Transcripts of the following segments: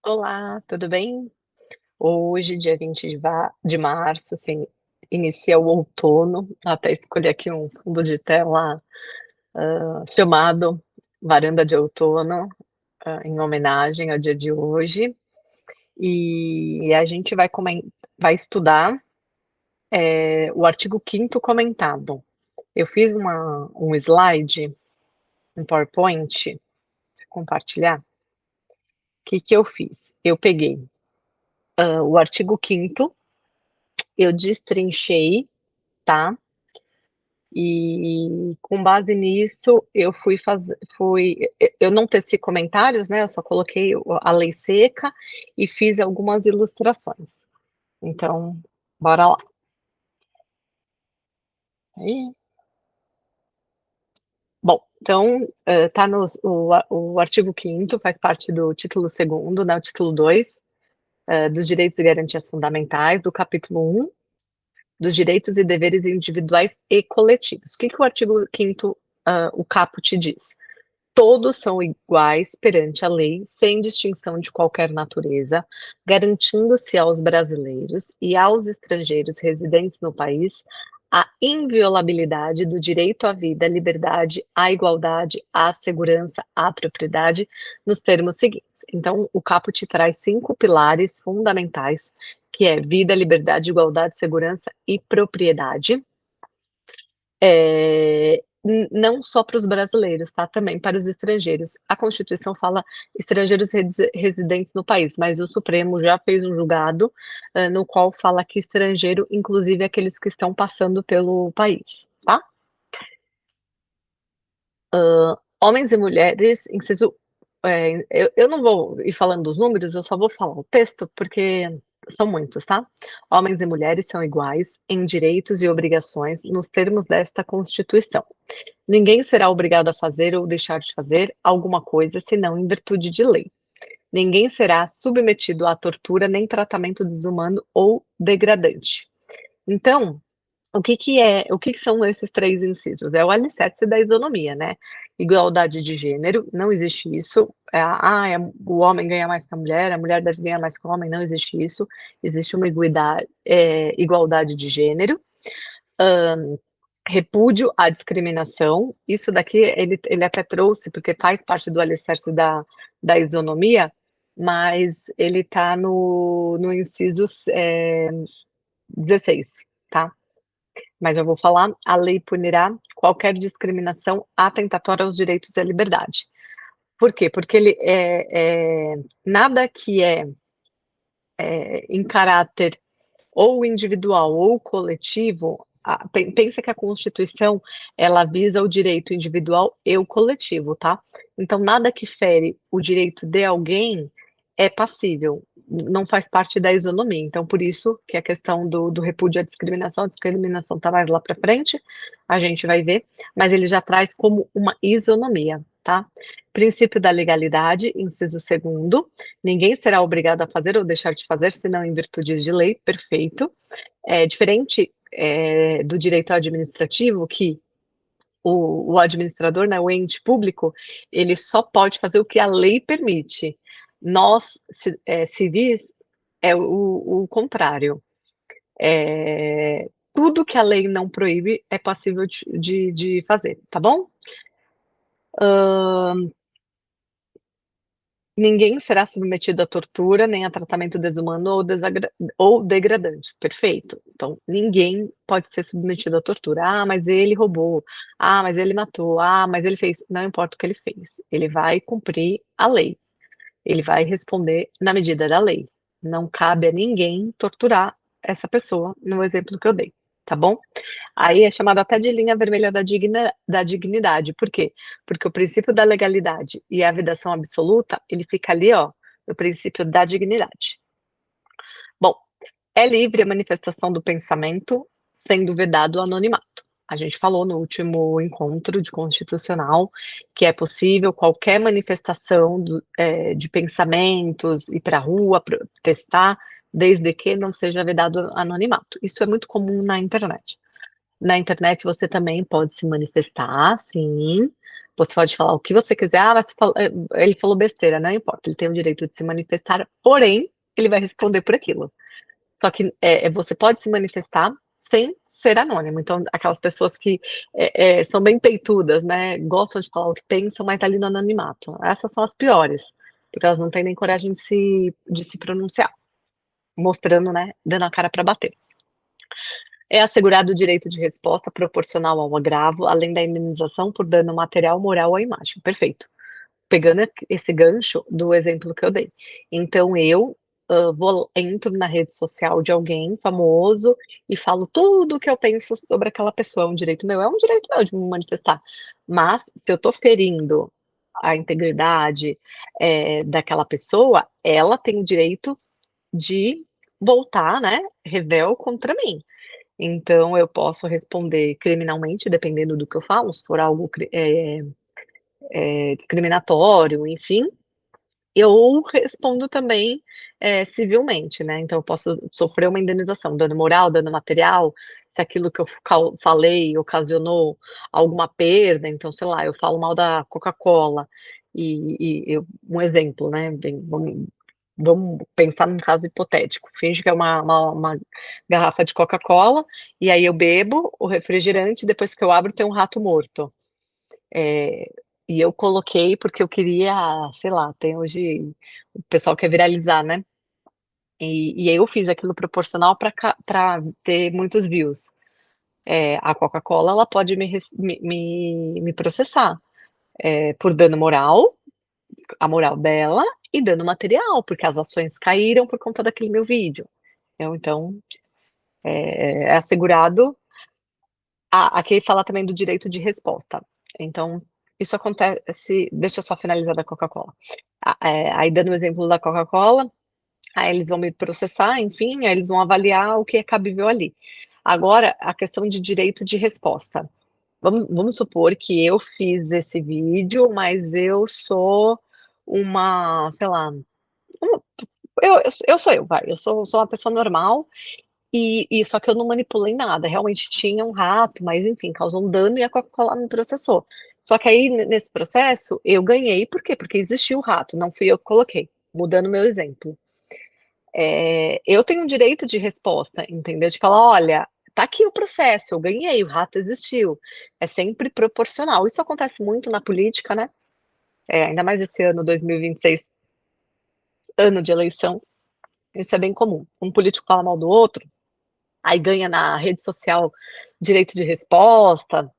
Olá, tudo bem? Hoje, dia 20 de março, assim, inicia o outono. Até escolhi aqui um fundo de tela, chamado Varanda de Outono, em homenagem ao dia de hoje. E a gente vai estudar, o artigo 5º comentado. Eu fiz um slide, um PowerPoint, compartilhar. O que que eu fiz? Eu peguei, o artigo 5º, eu destrinchei, tá? E com base nisso, eu eu não teci comentários, né, eu só coloquei a lei seca e fiz algumas ilustrações. Então, bora lá. Aí, bom, então, tá nos o artigo 5º faz parte do título 2º, né, o título 2, dos direitos e garantias fundamentais, do capítulo 1, dos direitos e deveres individuais e coletivos. O que que o artigo 5º, o caput diz? Todos são iguais perante a lei, sem distinção de qualquer natureza, garantindo-se aos brasileiros e aos estrangeiros residentes no país a inviolabilidade do direito à vida, à liberdade, à igualdade, à segurança, à propriedade, nos termos seguintes. Então, o caput traz 5 pilares fundamentais, que é vida, liberdade, igualdade, segurança e propriedade. Não só para os brasileiros, tá, também para os estrangeiros. A Constituição fala estrangeiros residentes no país, mas o Supremo já fez um julgado, no qual fala que estrangeiro, inclusive, é aqueles que estão passando pelo país, tá. Homens e mulheres, inciso eu não vou ir falando dos números, eu só vou falar o texto, porque são muitos, tá. Homens e mulheres são iguais em direitos e obrigações nos termos desta Constituição. Ninguém será obrigado a fazer ou deixar de fazer alguma coisa, senão em virtude de lei. Ninguém será submetido à tortura nem tratamento desumano ou degradante. Então, o que que são esses 3 incisos? É o alicerce da isonomia, né. Igualdade de gênero, não existe isso. O homem ganha mais que a mulher deve ganhar mais que o homem, não existe isso. Existe uma igualdade de gênero. Repúdio à discriminação, isso daqui ele até trouxe, porque faz parte do alicerce da isonomia, mas ele está no inciso 16, tá. Mas eu vou falar: "A lei punirá qualquer discriminação atentatória aos direitos e à liberdade". Por quê? Porque nada que em caráter ou individual ou coletivo, pensa que a Constituição, ela visa o direito individual e o coletivo, tá. Então nada que fere o direito de alguém é passível, não faz parte da isonomia. Então por isso que a questão do repúdio à discriminação, a discriminação tá mais lá para frente, a gente vai ver, mas ele já traz como uma isonomia, tá. Princípio da legalidade, inciso 2º, ninguém será obrigado a fazer ou deixar de fazer, senão em virtude de lei, perfeito. É diferente, do direito administrativo, que o administrador, né, o ente público, ele só pode fazer o que a lei permite. Nós, civis, é o contrário. Tudo que a lei não proíbe é passível de fazer, tá bom? Ninguém será submetido à tortura, nem a tratamento desumano ou degradante. Perfeito. Então, ninguém pode ser submetido à tortura. "Ah, mas ele roubou. Ah, mas ele matou. Ah, mas ele fez", não importa o que ele fez, ele vai cumprir a lei. Ele vai responder na medida da lei. Não cabe a ninguém torturar essa pessoa, no exemplo que eu dei, tá bom? Aí é chamado até de linha vermelha da dignidade. Por quê? Porque o princípio da legalidade e a vedação absoluta, ele fica ali, ó, no princípio da dignidade. Bom, é livre a manifestação do pensamento, sendo vedado o anonimato. A gente falou no último encontro de constitucional que é possível qualquer manifestação de pensamentos, ir para a rua, protestar, desde que não seja vedado anonimato. Isso é muito comum na internet. Na internet você também pode se manifestar, sim, Você pode falar o que você quiser, mas ele falou besteira, não importa, ele tem o direito de se manifestar, porém, ele vai responder por aquilo. Só que você pode se manifestar sem ser anônimo. Então, aquelas pessoas que são bem peitudas, né? Gostam de falar o que pensam, mas tá ali no anonimato. Essas são as piores, porque elas não têm nem coragem de se pronunciar, mostrando, né? Dando a cara para bater. É assegurado o direito de resposta proporcional ao agravo, além da indenização por dano material, moral ou imagem. Perfeito. Pegando esse gancho do exemplo que eu dei. Então eu entro na rede social de alguém famoso e falo tudo o que eu penso sobre aquela pessoa. É um direito meu de me manifestar. Mas se eu estou ferindo a integridade daquela pessoa, ela tem o direito de voltar, né, revel contra mim. Então eu posso responder criminalmente, dependendo do que eu falo, se for algo discriminatório, enfim, eu respondo também, civilmente, né, então eu posso sofrer uma indenização, dano moral, dano material, se aquilo que eu falei ocasionou alguma perda, então, sei lá, eu falo mal da Coca-Cola, um exemplo, né, bem, vamos pensar num caso hipotético, finge que é uma garrafa de Coca-Cola, e aí eu bebo o refrigerante, depois que eu abro tem um rato morto. Eh, e eu coloquei porque eu queria, sei lá, tem hoje o pessoal quer viralizar, né. E aí eu fiz aquilo proporcional para ter muitos views. A Coca-Cola ela pode me processar, por dano moral, a moral dela, e dano material, porque as ações caíram por conta daquele meu vídeo. Então, é assegurado. Aqui fala também do direito de resposta. Então, isso acontece, deixa eu só finalizar da Coca-Cola. Aí dando o exemplo da Coca-Cola, aí eles vão me processar, enfim, aí eles vão avaliar o que é cabível ali. Agora, a questão de direito de resposta. Vamos supor que eu fiz esse vídeo, mas eu sou uma, sei lá, eu sou eu, vai, eu sou uma pessoa normal, e só que eu não manipulei nada, realmente tinha um rato, mas enfim, causou um dano e a Coca-Cola me processou. Só que aí, nesse processo, eu ganhei, por quê? Porque existiu o rato, não fui eu que coloquei, mudando o meu exemplo. Eu tenho um direito de resposta, entendeu? De falar: "Olha, tá aqui o processo, eu ganhei, o rato existiu". É sempre proporcional. Isso acontece muito na política, né, ainda mais esse ano 2026, ano de eleição, isso é bem comum. Um político fala mal do outro, aí ganha na rede social direito de resposta,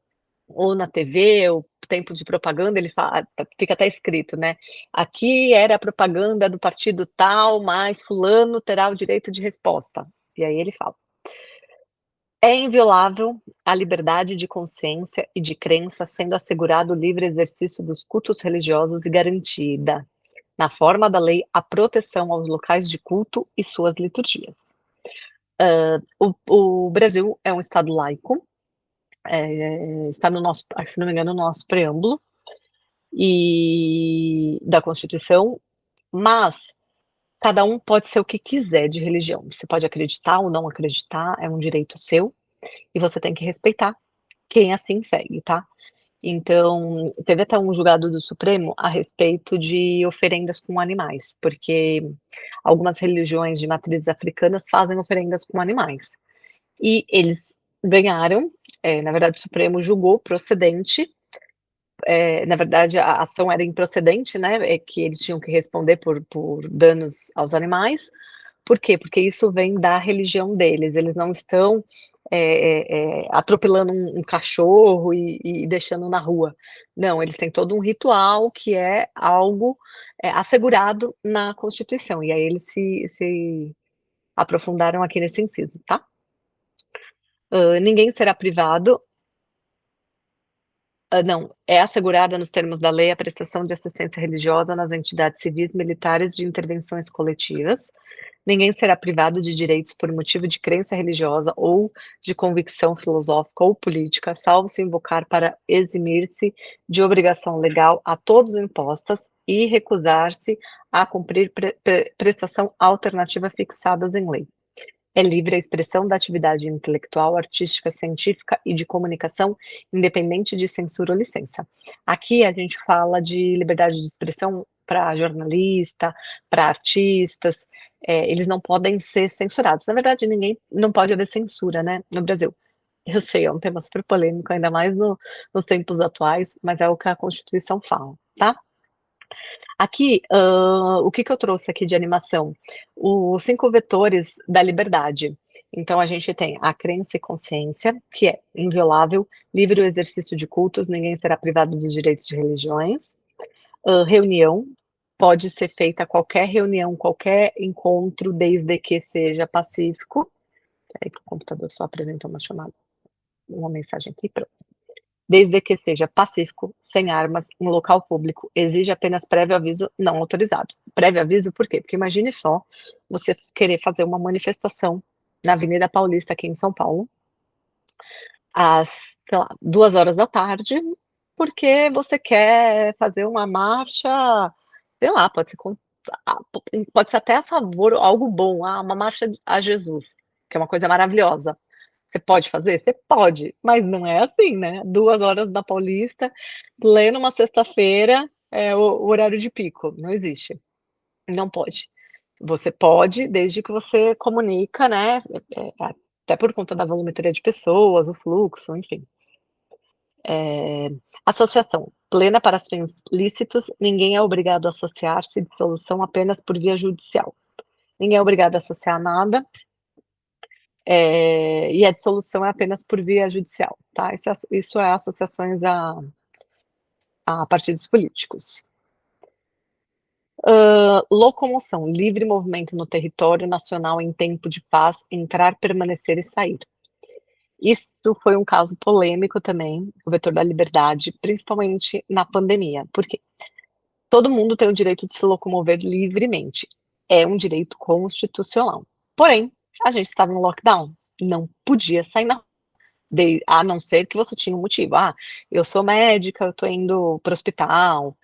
ou na TV, o tempo de propaganda, ele fala, fica até escrito, né, aqui era a propaganda do partido tal, mas fulano terá o direito de resposta. E aí ele fala: "É inviolável a liberdade de consciência e de crença, sendo assegurado o livre exercício dos cultos religiosos e garantida, na forma da lei, a proteção aos locais de culto e suas liturgias". O Brasil é um estado laico, está no nosso, se não me engano, no nosso preâmbulo e da Constituição, mas cada um pode ser o que quiser de religião. Você pode acreditar ou não acreditar, é um direito seu, e você tem que respeitar quem assim segue, tá? Então, teve até um julgado do Supremo a respeito de oferendas com animais, porque algumas religiões de matrizes africanas fazem oferendas com animais. E eles ganharam, na verdade o Supremo julgou procedente, na verdade a ação era improcedente, né, que eles tinham que responder por danos aos animais. Por quê? Porque isso vem da religião deles, eles não estão, atropelando um cachorro e deixando na rua. Não, eles têm todo um ritual que é algo, assegurado na Constituição, e aí eles se aprofundaram aqui nesse inciso, tá. Ninguém será privado. Não, é assegurada nos termos da lei a prestação de assistência religiosa nas entidades civis, militares de intervenções coletivas. Ninguém será privado de direitos por motivo de crença religiosa ou de convicção filosófica ou política, salvo se invocar para eximir-se de obrigação legal a todos impostas e recusar-se a cumprir prestação alternativa fixadas em lei. É livre a expressão da atividade intelectual, artística, científica e de comunicação, independente de censura ou licença. Aqui a gente fala de liberdade de expressão para jornalista, para artistas, eles não podem ser censurados. Na verdade, ninguém não pode haver censura, né, no Brasil. Eu sei, é um tema super polêmico, ainda mais nos tempos atuais, mas é o que a Constituição fala, tá? Aqui, o que que eu trouxe aqui de animação? Os 5 vetores da liberdade. Então a gente tem a crença e consciência, que é inviolável, livre o exercício de cultos, ninguém será privado dos direitos de religiões. Reunião, pode ser feita qualquer reunião, qualquer encontro, desde que seja pacífico. Espera aí que o computador só apresenta uma mensagem aqui, pronto. Desde que seja pacífico, sem armas, em local público, exige apenas prévio aviso não autorizado. Prévio aviso por quê? Porque imagine só, você querer fazer uma manifestação na Avenida Paulista, aqui em São Paulo, às, sei lá, 14h, porque você quer fazer uma marcha, sei lá, pode ser até a favor, algo bom, uma marcha a Jesus, que é uma coisa maravilhosa. Você pode fazer? Você pode, mas não é assim, né, 2 horas da Paulista, pleno uma sexta-feira, o horário de pico, não existe, não pode. Você pode, desde que você comunica, né, até por conta da volumetria de pessoas, o fluxo, enfim. Associação, plena para fins lícitos, ninguém é obrigado a associar-se, dissolução apenas por via judicial. Ninguém é obrigado a associar nada, e a dissolução é apenas por via judicial, tá? Isso é associações a partidos políticos. Locomoção, livre movimento no território nacional em tempo de paz, entrar, permanecer e sair. Isso foi um caso polêmico também, o vetor da liberdade, principalmente na pandemia. Por quê? Todo mundo tem o direito de se locomover livremente. É um direito constitucional. Porém, a gente estava no lockdown, não podia sair na a não ser que você tinha um motivo. Ah, eu sou médica, eu tô indo para o hospital,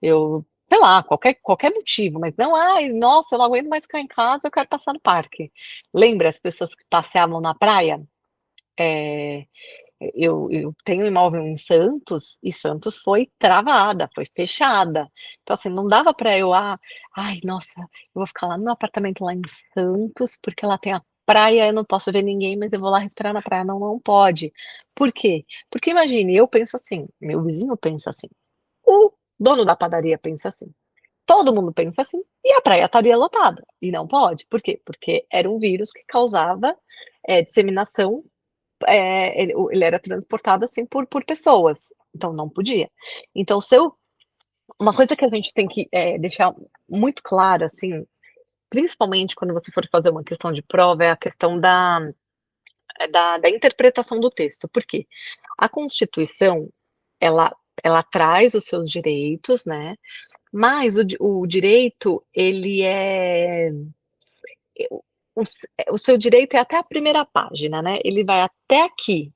eu, sei lá, qualquer motivo, mas não, ai, nossa, eu não aguento mais ficar em casa, eu quero passar no parque. Lembra as pessoas que passeavam na praia? É, eu tenho um imóvel em Santos, e Santos foi travada, foi fechada. Então, assim, não dava para ai, nossa, eu vou ficar lá no meu apartamento lá em Santos, porque lá tem a praia, eu não posso ver ninguém, mas eu vou lá respirar na praia. Não, não pode. Por quê? Porque imagine, eu penso assim, meu vizinho pensa assim, o dono da padaria pensa assim, todo mundo pensa assim, e a praia estaria lotada. E não pode. Por quê? Porque era um vírus que causava disseminação, ele era transportado assim por pessoas, então não podia. Então, uma coisa que a gente tem que deixar muito claro, assim, principalmente quando você for fazer uma questão de prova, é a questão da interpretação do texto. Por quê? A Constituição, ela traz os seus direitos, né? Mas o direito, ele o seu direito é até a primeira página, né? Ele vai até aqui.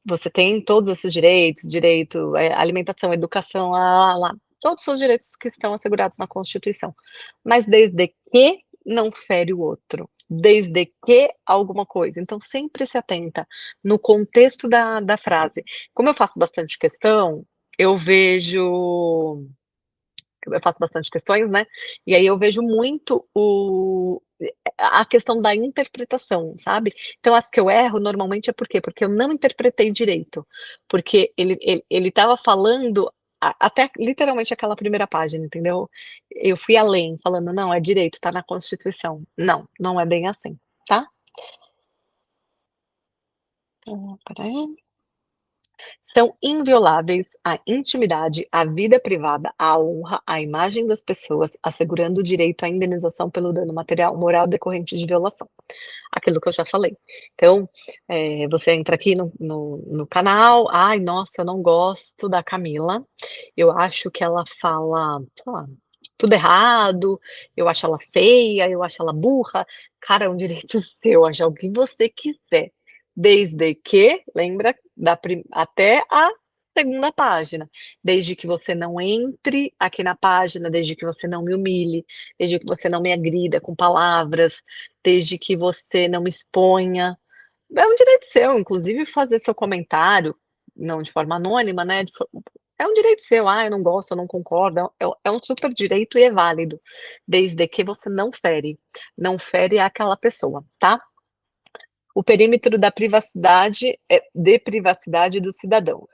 Você tem todos esses direitos, direito à alimentação, educação, lá, todos os seus direitos que estão assegurados na Constituição, mas desde que não fere o outro, desde que alguma coisa. Então sempre se atenta no contexto da frase. Como eu faço bastante questão, eu vejo eu faço bastante questões, né, e aí eu vejo muito a questão da interpretação, sabe. Então as que eu erro normalmente é por quê? Porque eu não interpretei direito, porque ele estava falando até literalmente aquela primeira página, entendeu. Eu fui além, falando: "Não, é direito, está na Constituição". Não, não é bem assim, tá. Espera aí. São invioláveis a intimidade, a vida privada, a honra, a imagem das pessoas, assegurando o direito à indenização pelo dano material, moral decorrente de violação. Aquilo que eu já falei. Então, você entra aqui no canal, "Ai, nossa, eu não gosto da Camila, eu acho que ela fala, sei lá, tudo errado, eu acho ela feia, eu acho ela burra". Cara, é um direito seu achar o que você quiser, desde que, lembra, até a segunda página, desde que você não entre aqui na página, desde que você não me humilhe, desde que você não me agrida com palavras, desde que você não me exponha. É um direito seu, inclusive fazer seu comentário, não de forma anônima, né, é um direito seu, "Ah, eu não gosto, eu não concordo", é um super direito e é válido, desde que você não fere aquela pessoa, tá. O perímetro da privacidade é de privacidade do cidadão.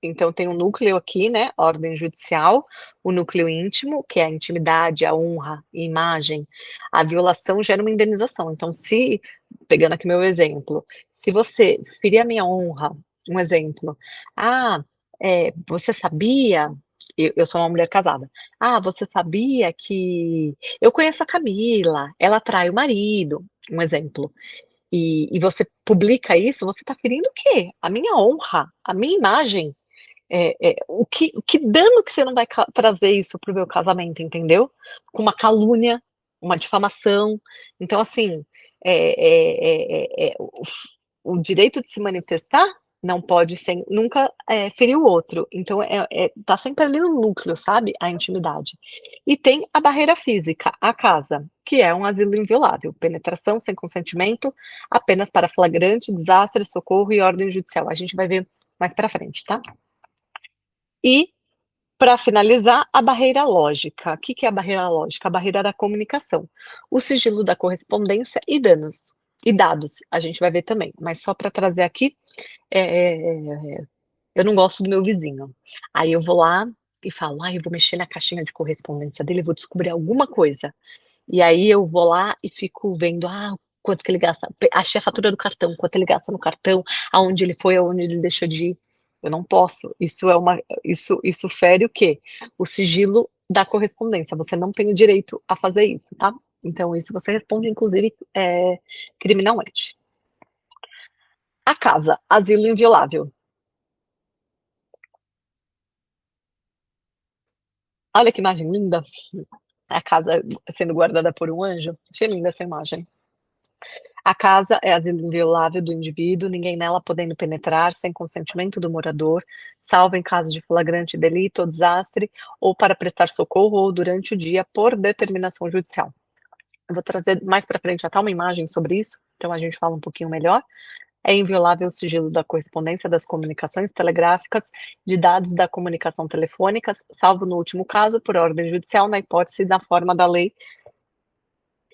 Então tem um núcleo aqui, né, ordem judicial, o núcleo íntimo, que é a intimidade, a honra, a imagem, a violação gera uma indenização. Então se, pegando aqui meu exemplo, se você ferir a minha honra, um exemplo, "Ah, você sabia", eu sou uma mulher casada, "Ah, você sabia que eu conheço a Camila, ela trai o marido", um exemplo. E você publica isso, você está ferindo o quê? A minha honra, a minha imagem. O que dano que você não vai trazer isso para o meu casamento, entendeu? Com uma calúnia, uma difamação. Então, assim, o direito de se manifestar não pode ser, nunca ferir o outro. Então, tá sempre ali no núcleo, sabe? A intimidade. E tem a barreira física, a casa, que é um asilo inviolável, penetração sem consentimento, apenas para flagrante, desastre, socorro e ordem judicial. A gente vai ver mais para frente, tá? E, para finalizar, a barreira lógica. O que que é a barreira lógica? A barreira da comunicação. O sigilo da correspondência e dados, a gente vai ver também, mas só para trazer aqui, eu não gosto do meu vizinho. Aí eu vou lá e falo: "Ai, eu vou mexer na caixinha de correspondência dele, vou descobrir alguma coisa". E aí eu vou lá e fico vendo, quanto que ele gasta, achei a fatura do cartão, quanto ele gasta no cartão, aonde ele foi, aonde ele deixou de ir. Eu não posso, isso fere o quê? O sigilo da correspondência, você não tem o direito a fazer isso, tá. Então isso você responde inclusive, criminalmente. A casa, asilo inviolável. Olha que imagem linda, a casa sendo guardada por um anjo, achei linda essa imagem. A casa é asilo inviolável do indivíduo, ninguém nela podendo penetrar sem consentimento do morador, salvo em caso de flagrante delito ou desastre, ou para prestar socorro ou durante o dia, por determinação judicial. Eu vou trazer mais para frente até uma imagem sobre isso, então a gente fala um pouquinho melhor. É inviolável o sigilo da correspondência, das comunicações telegráficas, de dados da comunicação telefônicas, salvo no último caso, por ordem judicial, na hipótese da forma da lei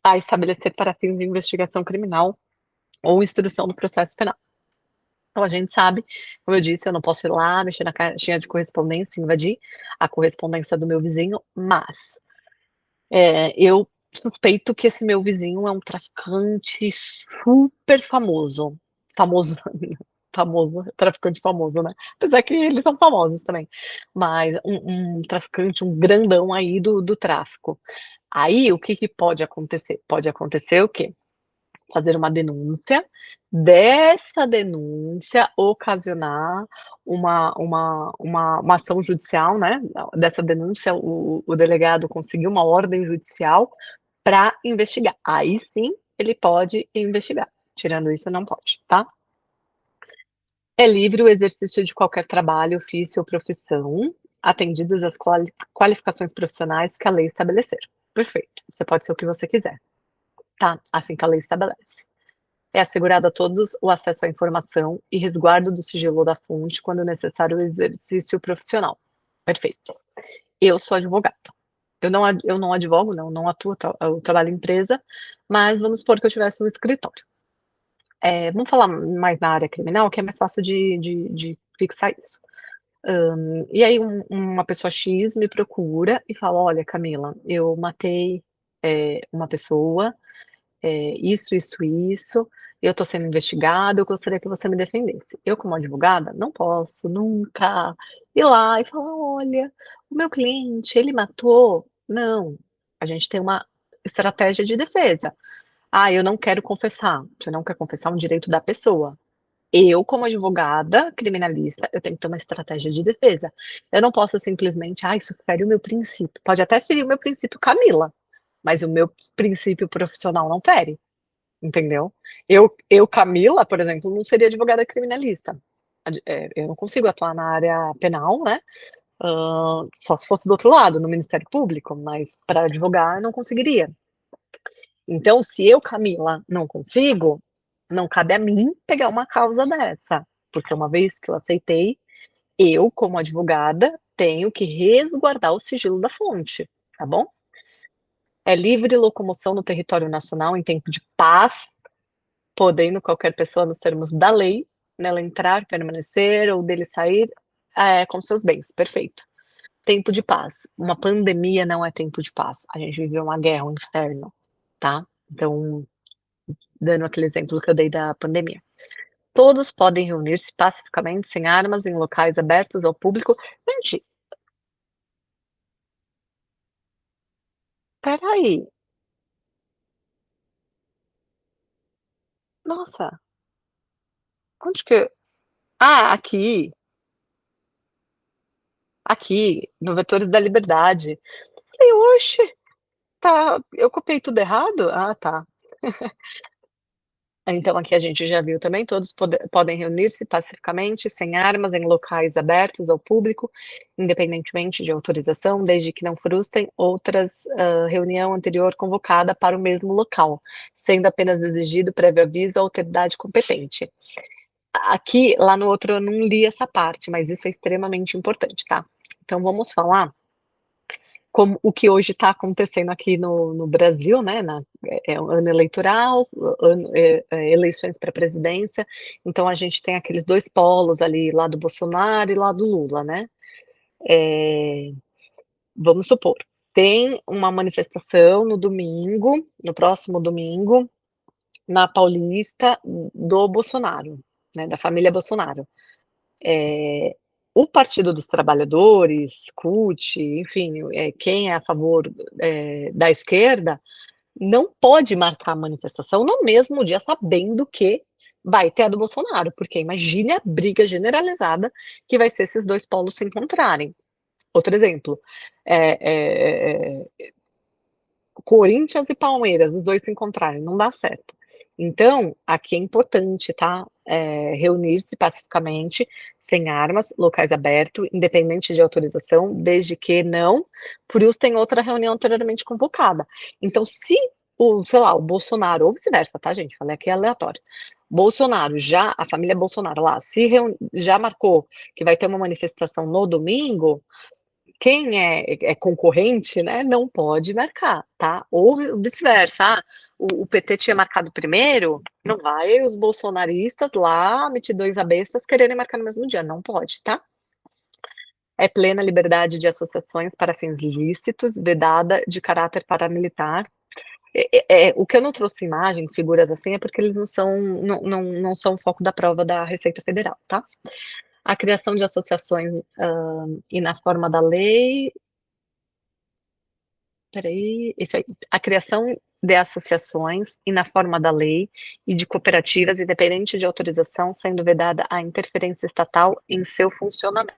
a estabelecer para fins de investigação criminal ou instrução do processo penal. Então a gente sabe, como eu disse, eu não posso ir lá, mexer na caixinha de correspondência, invadir a correspondência do meu vizinho, mas, eu suspeito que esse meu vizinho é um traficante super famoso. Famoso famoso, traficante famoso, né. Apesar que eles são famosos também, mas um traficante, um grandão aí do tráfico. Aí o que que pode acontecer? Pode acontecer o quê? Fazer uma denúncia, dessa denúncia ocasionar uma ação judicial, né, dessa denúncia o delegado conseguir uma ordem judicial para investigar. Aí sim, ele pode investigar, tirando isso não pode, tá. É livre o exercício de qualquer trabalho, ofício ou profissão, atendidas as qualificações profissionais que a lei estabelecer. Perfeito, você pode ser o que você quiser, tá, assim que a lei estabelece. É assegurado a todos o acesso à informação e resguardo do sigilo da fonte quando necessário o exercício profissional. Perfeito. Eu sou advogada. Eu não advogo, não atuo, eu trabalho em empresa, mas vamos supor que eu tivesse um escritório. Vamos falar mais na área criminal, que é mais fácil de fixar isso. E aí uma pessoa X me procura e fala: "Olha, Camila, eu matei, uma pessoa, isso, eu estou sendo investigada, eu gostaria que você me defendesse". Eu, como advogada, não posso nunca ir lá e falar: "Olha, o meu cliente, ele matou". Não, a gente tem uma estratégia de defesa. "Ah, eu não quero confessar". Você não quer confessar um direito da pessoa. Eu, como advogada criminalista, eu tenho que ter uma estratégia de defesa. Eu não posso simplesmente: "Ah, isso fere o meu princípio". Pode até ferir o meu princípio Camila, mas o meu princípio profissional não fere. Entendeu? Eu Camila, por exemplo, não seria advogada criminalista. eu não consigo atuar na área penal, né, só se fosse do outro lado, no Ministério Público, mas para advogar eu não conseguiria. Então, se eu, Camila, não consigo, não cabe a mim pegar uma causa dessa, porque uma vez que eu aceitei, eu, como advogada, tenho que resguardar o sigilo da fonte, tá bom? É livre locomoção no território nacional em tempo de paz, podendo qualquer pessoa, nos termos da lei, nela entrar, permanecer ou dele sair com seus bens. Perfeito. Tempo de paz. Uma pandemia não é tempo de paz. A gente viveu uma guerra, um inferno, tá? Então, dando aquele exemplo que eu dei da pandemia. Todos podem reunir-se pacificamente, sem armas, em locais abertos ao público. Gente, peraí. Nossa, onde que. Ah, aqui, no Vetores da Liberdade. Falei, oxe, tá, eu copiei tudo errado? Ah, tá. Então aqui a gente já viu também, todos podem reunir-se pacificamente, sem armas, em locais abertos ao público, independentemente de autorização, desde que não frustrem outras reunião anterior convocada para o mesmo local, sendo apenas exigido prévio aviso à autoridade competente. Aqui, lá no outro eu não li essa parte, mas isso é extremamente importante, tá? Então vamos falar como o que hoje está acontecendo aqui no Brasil, né, é um ano eleitoral, eleições para presidência, então a gente tem aqueles dois polos ali, lá do Bolsonaro e lá do Lula, né? É, vamos supor, tem uma manifestação no domingo, no próximo domingo, na Paulista, do Bolsonaro, né, da família Bolsonaro. O Partido dos Trabalhadores, CUT, enfim, quem é a favor da esquerda, não pode marcar a manifestação no mesmo dia, sabendo que vai ter a do Bolsonaro, porque imagine a briga generalizada que vai ser esses dois polos se encontrarem. Outro exemplo, é, Corinthians e Palmeiras, os dois se encontrarem, não dá certo. Então, aqui é importante, tá? Reunir-se pacificamente, sem armas, locais abertos, independente de autorização, desde que não frustrem outra reunião anteriormente convocada. Então, se sei lá, o Bolsonaro, ou vice-versa, tá, gente? Falei aqui é aleatório. Bolsonaro, já, a família Bolsonaro lá, já marcou que vai ter uma manifestação no domingo, quem é concorrente, né, não pode marcar, tá? Ou vice-versa, o PT tinha marcado primeiro, não vai os bolsonaristas lá, metidões abestas, quererem marcar no mesmo dia, não pode, tá? É plena liberdade de associações para fins lícitos, vedada de caráter paramilitar. O que eu não trouxe imagem, figuras assim, é porque eles não são foco da prova da Receita Federal, tá? A criação de associações e na forma da lei. Espera aí, isso aí. A criação de associações e na forma da lei e de cooperativas, independente de autorização, sendo vedada a interferência estatal em seu funcionamento.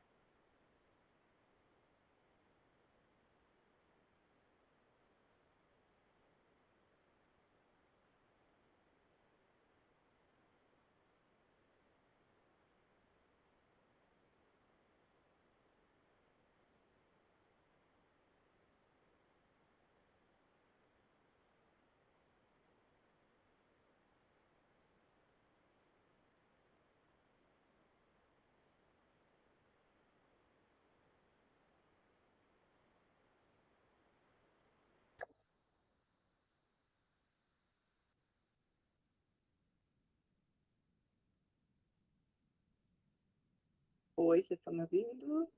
Oi, vocês estão me ouvindo?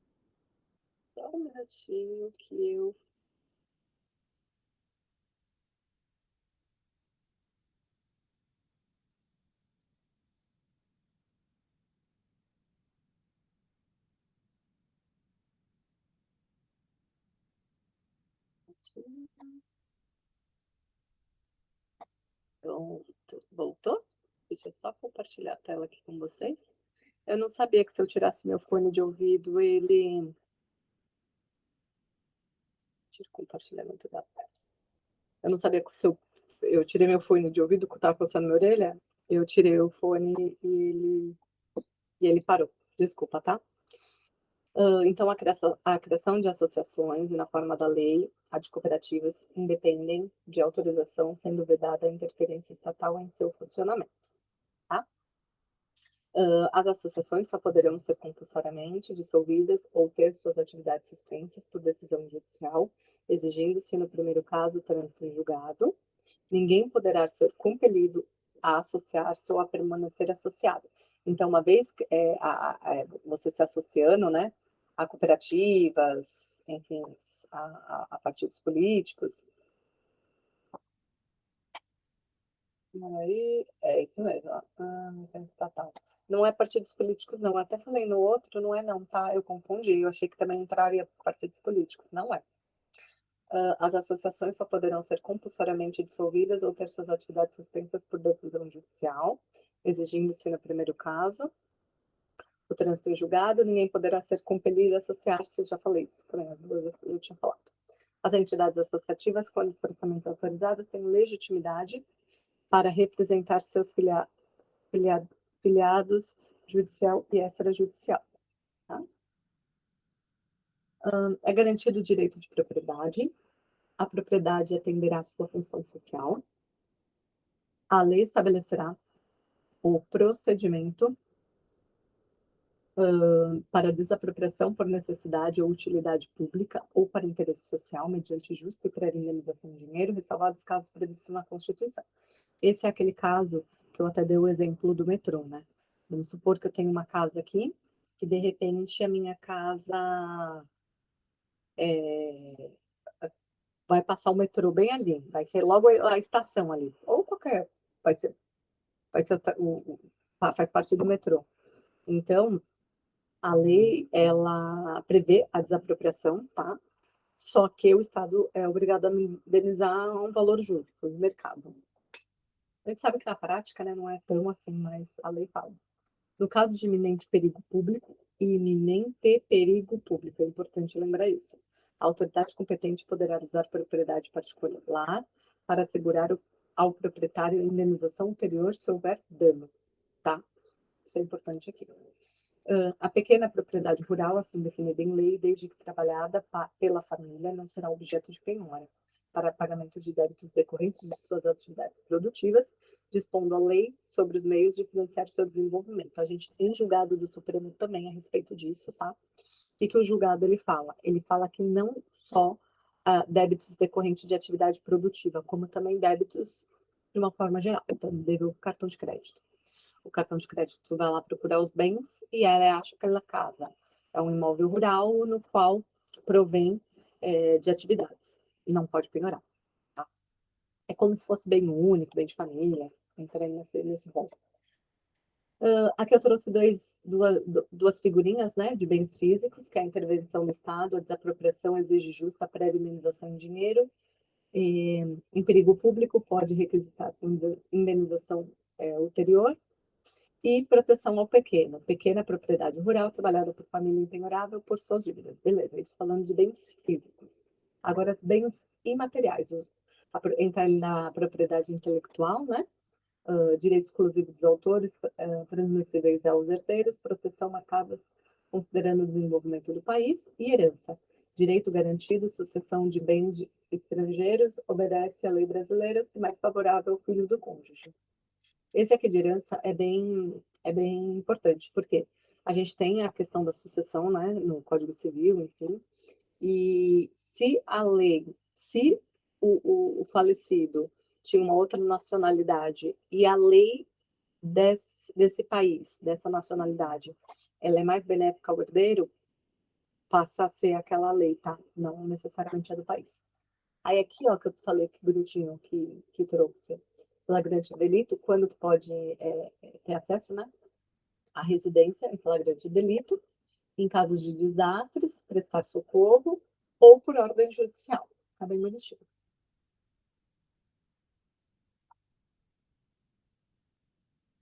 Só um minutinho que eu. Pronto, voltou? Deixa eu só compartilhar a tela aqui com vocês. Eu não sabia que se eu tirasse meu fone de ouvido, ele. Tira o compartilhamento da tela. Eu não sabia que se eu tirei meu fone de ouvido, que estava coçando minha orelha, eu tirei o fone e ele parou. Desculpa, tá? Então, a criação de associações, e na forma da lei, a de cooperativas, independem de autorização, sendo vedada a interferência estatal em seu funcionamento, tá? As associações só poderão ser compulsoriamente dissolvidas ou ter suas atividades suspensas por decisão judicial, exigindo-se, no primeiro caso, trânsito em julgado. Ninguém poderá ser compelido a associar-se ou a permanecer associado. Então, uma vez que, você se associando, né, a cooperativas, enfim, a partidos políticos, aí, é isso mesmo, ó. Não é partidos políticos, não. Eu até falei no outro, não é não, tá? Eu confundi, eu achei que também entraria partidos políticos, não é. As associações só poderão ser compulsoriamente dissolvidas ou ter suas atividades suspensas por decisão judicial, exigindo-se, no primeiro caso, o trânsito em julgado. Ninguém poderá ser compelido a associar-se, eu já falei isso, também as duas eu tinha falado. As entidades associativas, quando expressamente autorizadas, têm legitimidade para representar seus filiados judicial e extrajudicial. Tá? É garantido o direito de propriedade. A propriedade atenderá à sua função social. A lei estabelecerá o procedimento para desapropriação por necessidade ou utilidade pública ou para interesse social, mediante justa e prévia indenização em dinheiro, ressalvados os casos previstos na Constituição. Esse é aquele caso que eu até dei o exemplo do metrô, né? Vamos supor que eu tenho uma casa aqui, que de repente a minha casa vai passar o metrô bem ali, vai ser logo a estação ali, ou qualquer, vai ser, faz parte do metrô. Então, a lei, ela prevê a desapropriação, tá? Só que o Estado é obrigado a indenizar um valor justo do mercado. A gente sabe que na prática, né, não é tão assim, mas a lei fala. No caso de iminente perigo público, e iminente perigo público, é importante lembrar isso. A autoridade competente poderá usar propriedade particular para assegurar ao proprietário a indenização ulterior se houver dano, tá? Isso é importante aqui. A pequena propriedade rural, assim definida em lei, desde que trabalhada pela família, não será objeto de penhora para pagamento de débitos decorrentes de suas atividades produtivas, dispondo a lei sobre os meios de financiar seu desenvolvimento. A gente tem julgado do Supremo também a respeito disso, tá? O que o julgado ele fala? Ele fala que não só débitos decorrentes de atividade produtiva, como também débitos de uma forma geral, então, deve o cartão de crédito. O cartão de crédito vai lá procurar os bens e ela acha que aquela casa é um imóvel rural no qual provém de atividades. E não pode penhorar. Tá? É como se fosse bem único, bem de família. Entra nesse rol. Aqui eu trouxe duas figurinhas, né, de bens físicos, que é a intervenção do Estado, a desapropriação exige justa prévia indenização em dinheiro, em perigo público pode requisitar indenização ulterior, e proteção ao pequeno, pequena propriedade rural trabalhada por família impenhorável por suas dívidas. Beleza, isso falando de bens físicos. Agora, bens imateriais, entra na propriedade intelectual, né? Direito exclusivo dos autores, transmissíveis aos herdeiros, proteção marcadas considerando o desenvolvimento do país e herança. Direito garantido, sucessão de bens estrangeiros, obedece à lei brasileira, se mais favorável ao filho do cônjuge. Esse aqui de herança é bem importante, porque a gente tem a questão da sucessão, né, no Código Civil, enfim, e se o falecido tinha uma outra nacionalidade e a lei desse país, dessa nacionalidade, ela é mais benéfica ao herdeiro, passa a ser aquela lei, tá? Não necessariamente a do país. Aí aqui, ó, que eu falei que bonitinho que trouxe flagrante delito, quando pode ter acesso, né, à residência em flagrante delito, em casos de desastres, prestar socorro ou por ordem judicial. Tá bem bonitinho.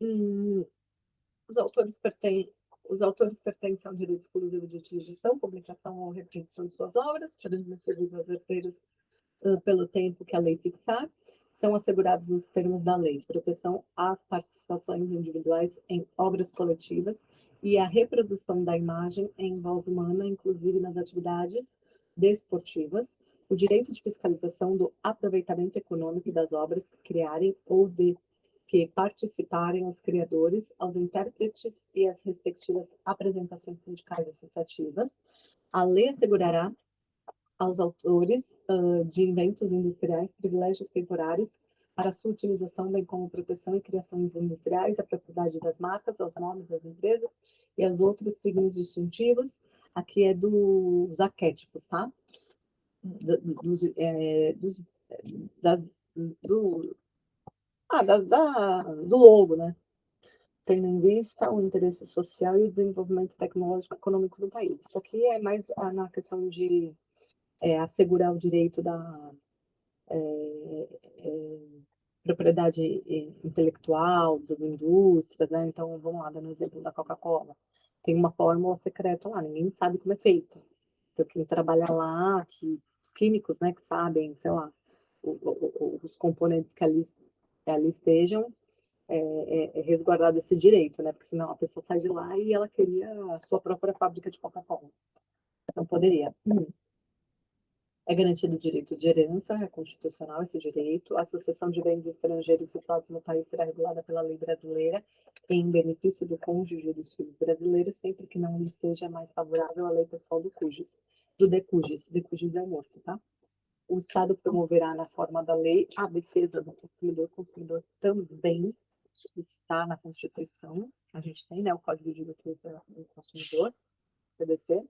Hum, os autores pertencem os autores pertencem ao direito exclusivo de utilização, publicação ou reprodução de suas obras, transmissíveis aos herdeiros pelo tempo que a lei fixar, são assegurados nos termos da lei, proteção às participações individuais em obras coletivas e a reprodução da imagem em voz humana, inclusive nas atividades desportivas, o direito de fiscalização do aproveitamento econômico das obras que criarem ou de que participarem os criadores, aos intérpretes e às respectivas apresentações sindicais e associativas. A lei assegurará aos autores de inventos industriais privilégios temporários para sua utilização, bem como proteção e criações industriais, a propriedade das marcas, aos nomes das empresas e aos outros signos distintivos. Aqui é dos arquétipos, tá? Dos, das, do, do logo, né? Tendo em vista o interesse social e o desenvolvimento tecnológico e econômico do país. Isso aqui é mais na questão de assegurar o direito da propriedade intelectual das indústrias, né? Então, vamos lá, dando o exemplo da Coca-Cola. Tem uma fórmula secreta lá, ninguém sabe como é feita. Então, quem trabalha lá, que, os químicos, né, que sabem, sei lá, os componentes que ali estejam, resguardado esse direito, né? Porque senão a pessoa sai de lá e ela queria a sua própria fábrica de Coca-Cola. Não poderia. É garantido o direito de herança, é constitucional esse direito. A sucessão de bens estrangeiros situados no país será regulada pela lei brasileira em benefício do cônjuge e dos filhos brasileiros, sempre que não lhe seja mais favorável a lei pessoal do cujus, do decujus. Decujus é o morto, tá? O Estado promoverá, na forma da lei, a defesa do consumidor. O consumidor também está na Constituição. A gente tem, né, o Código de Defesa do Consumidor, CDC,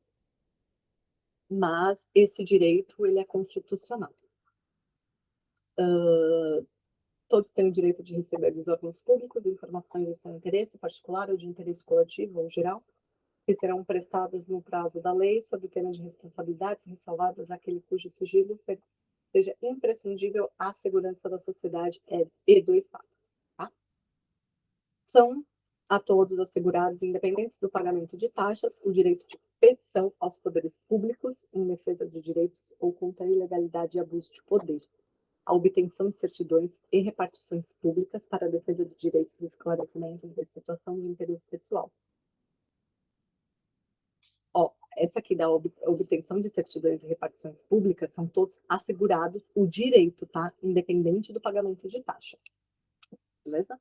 mas esse direito ele é constitucional. Todos têm o direito de receber dos órgãos públicos informações de seu interesse particular ou de interesse coletivo ou geral, que serão prestadas no prazo da lei, sob pena de responsabilidades ressalvadas aquele cujo sigilo seja imprescindível à segurança da sociedade e do Estado. Tá? São a todos assegurados, independentes do pagamento de taxas, o direito de petição aos poderes públicos em defesa de direitos ou contra a ilegalidade e abuso de poder, a obtenção de certidões e repartições públicas para a defesa de direitos e esclarecimentos de situação de interesse pessoal. Ó, essa aqui da obtenção de certidões e repartições públicas são todos assegurados o direito, tá? Independente do pagamento de taxas. Beleza?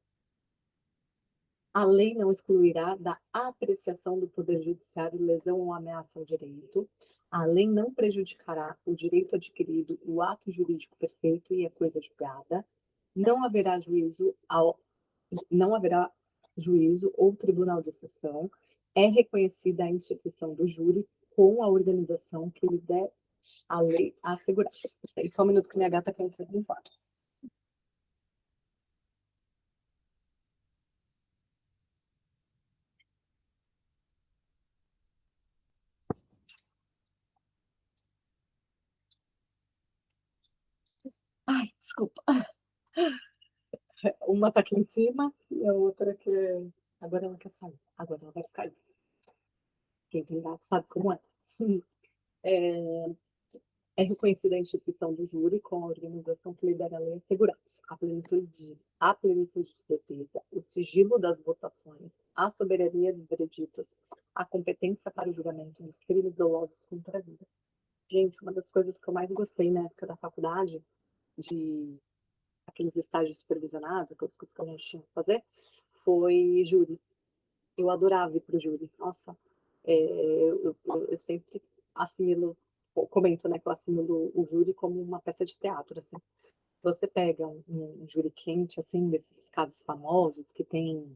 A lei não excluirá da apreciação do Poder Judiciário lesão ou ameaça ao direito. A lei não prejudicará o direito adquirido, o ato jurídico perfeito e a coisa julgada. Não haverá juízo não haverá juízo ou tribunal de exceção. É reconhecida a instituição do júri com a organização que lhe der a lei assegurar. Só um minuto que minha gata quer entrar no quarto. Ai, desculpa. Uma tá aqui em cima e a outra que agora ela quer sair. Agora ela vai ficar aí. Quem tem gato sabe como é. É, é reconhecida a instituição do júri com a organização que lidera a lei e segurança, a plenitude de defesa, o sigilo das votações, a soberania dos vereditos, a competência para o julgamento dos crimes dolosos contra a vida. Gente, uma das coisas que eu mais gostei na época da faculdade, de aqueles estágios supervisionados, aquelas coisas que a gente tinha que fazer, foi júri. Eu adorava ir para o júri. Nossa, eu sempre assimilo, comento, né, que eu assimilo o júri como uma peça de teatro, assim. Você pega um júri quente, assim, desses casos famosos, que tem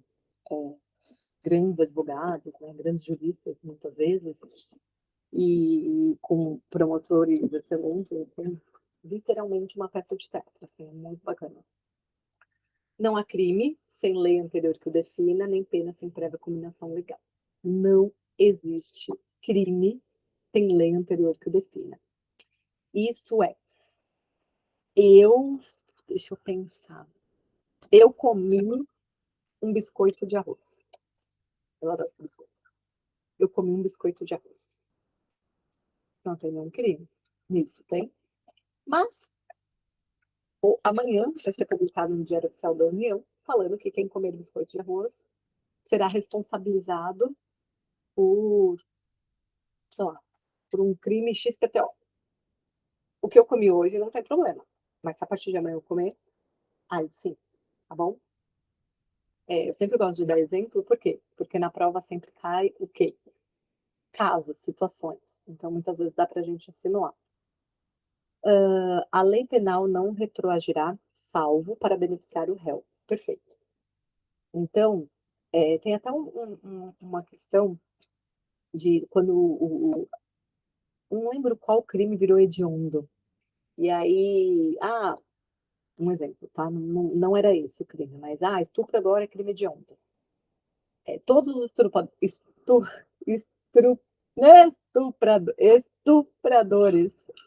grandes advogados, né, grandes juristas, muitas vezes, e com promotores excelentes, tem literalmente uma peça de teatro, assim, é muito bacana. Não há crime sem lei anterior que o defina, nem pena sem prévia combinação legal. Não existe crime sem lei anterior que o defina. Isso é, eu, deixa eu pensar, eu comi um biscoito de arroz. Eu adoro esse biscoito. Eu comi um biscoito de arroz. Não tem nenhum crime nisso, tem? Mas Ou amanhã vai ser publicado no Diário Oficial da União, falando que quem comer biscoito de arroz será responsabilizado por, sei lá, por um crime XPTO. O que eu comi hoje não tem problema, mas se a partir de amanhã eu comer, aí sim, tá bom? Eu sempre gosto de dar exemplo, por quê? Porque na prova sempre cai o quê? Casos, situações. Então, muitas vezes dá para a gente insinuar. A lei penal não retroagirá, salvo para beneficiar o réu. Perfeito. Então, tem até uma questão de quando não lembro qual crime virou hediondo. E aí, um exemplo, tá? Não era esse o crime, mas estupro agora é crime hediondo. Todos os estupradores,